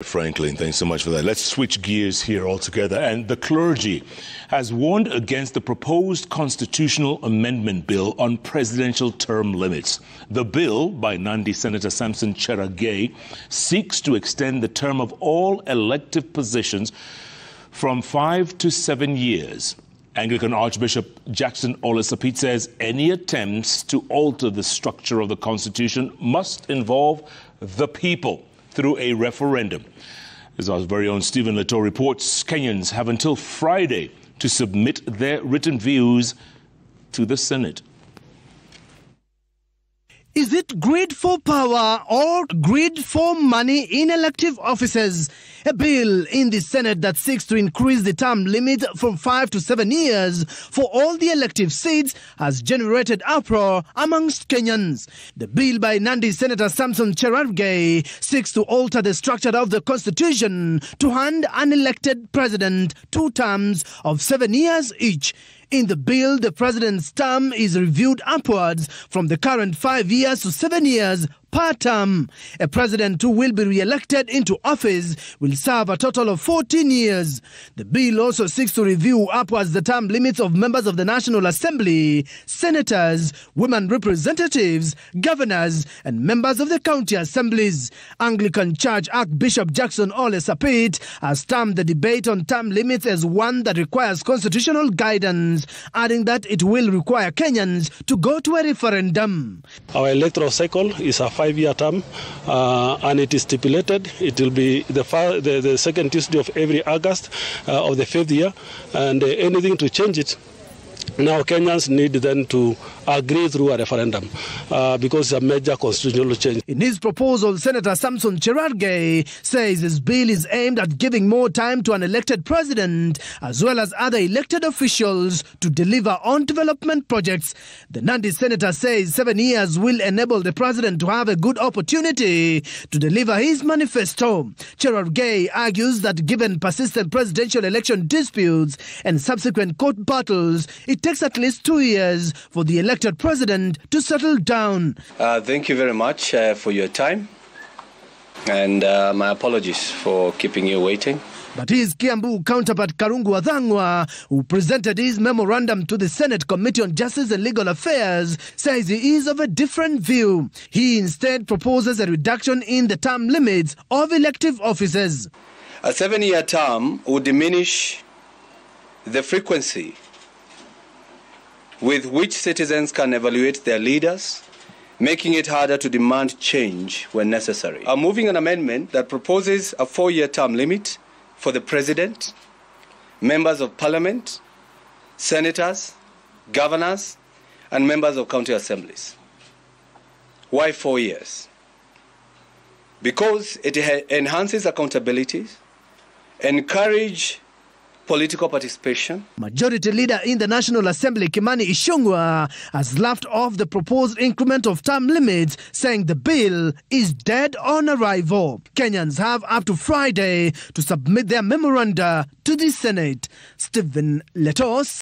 Franklin, thanks so much for that. Let's switch gears here altogether. And the clergy has warned against the proposed constitutional amendment bill on presidential term limits. The bill, by Nandi Senator Samson Cherargei, seeks to extend the term of all elective positions from 5 to 7 years. Anglican Archbishop Jackson Olesapit says any attempts to alter the structure of the Constitution must involve the people through a referendum. As our very own Stephen Leto reports, Kenyans have until Friday to submit their written views to the Senate. Is it greed for power or greed for money in elective offices? A bill in the Senate that seeks to increase the term limit from 5 to 7 years for all the elective seats has generated uproar amongst Kenyans. The bill by Nandi Senator Samson Cherargei seeks to alter the structure of the Constitution to hand an elected president 2 terms of 7 years each. In the bill, the president's term is reviewed upwards from the current 5 years to 7 years per term. A president who will be re-elected into office will serve a total of 14 years. The bill also seeks to review upwards the term limits of members of the National Assembly, senators, women representatives, governors, and members of the county assemblies. Anglican Church Archbishop Jackson Olesapit has termed the debate on term limits as one that requires constitutional guidance, adding that it will require Kenyans to go to a referendum. Our electoral cycle is a 5-year term, and it is stipulated it will be the second Tuesday of every August of the 5th year, and anything to change it, now Kenyans need then to agree through a referendum because it's a major constitutional change. In his proposal, Senator Samson Cherargei says his bill is aimed at giving more time to an elected president as well as other elected officials to deliver on development projects. The Nandi senator says 7 years will enable the president to have a good opportunity to deliver his manifesto. Cherargei argues that given persistent presidential election disputes and subsequent court battles, it takes at least 2 years for the elected president to settle down. Thank you very much for your time, and my apologies for keeping you waiting. But his Kiambu counterpart Karungu Athangwa, who presented his memorandum to the Senate Committee on Justice and Legal Affairs, says he is of a different view. He instead proposes a reduction in the term limits of elective offices. A 7-year term would diminish the frequency with which citizens can evaluate their leaders, making it harder to demand change when necessary. I'm moving an amendment that proposes a 4-year term limit for the president, members of parliament, senators, governors, and members of county assemblies. Why 4 years? Because it enhances accountability, encourages political participation. Majority Leader in the National Assembly, Kimani Ichung'wah, has laughed off the proposed increment of term limits, saying the bill is dead on arrival. Kenyans have up to Friday to submit their memoranda to the Senate. Stephen Leto.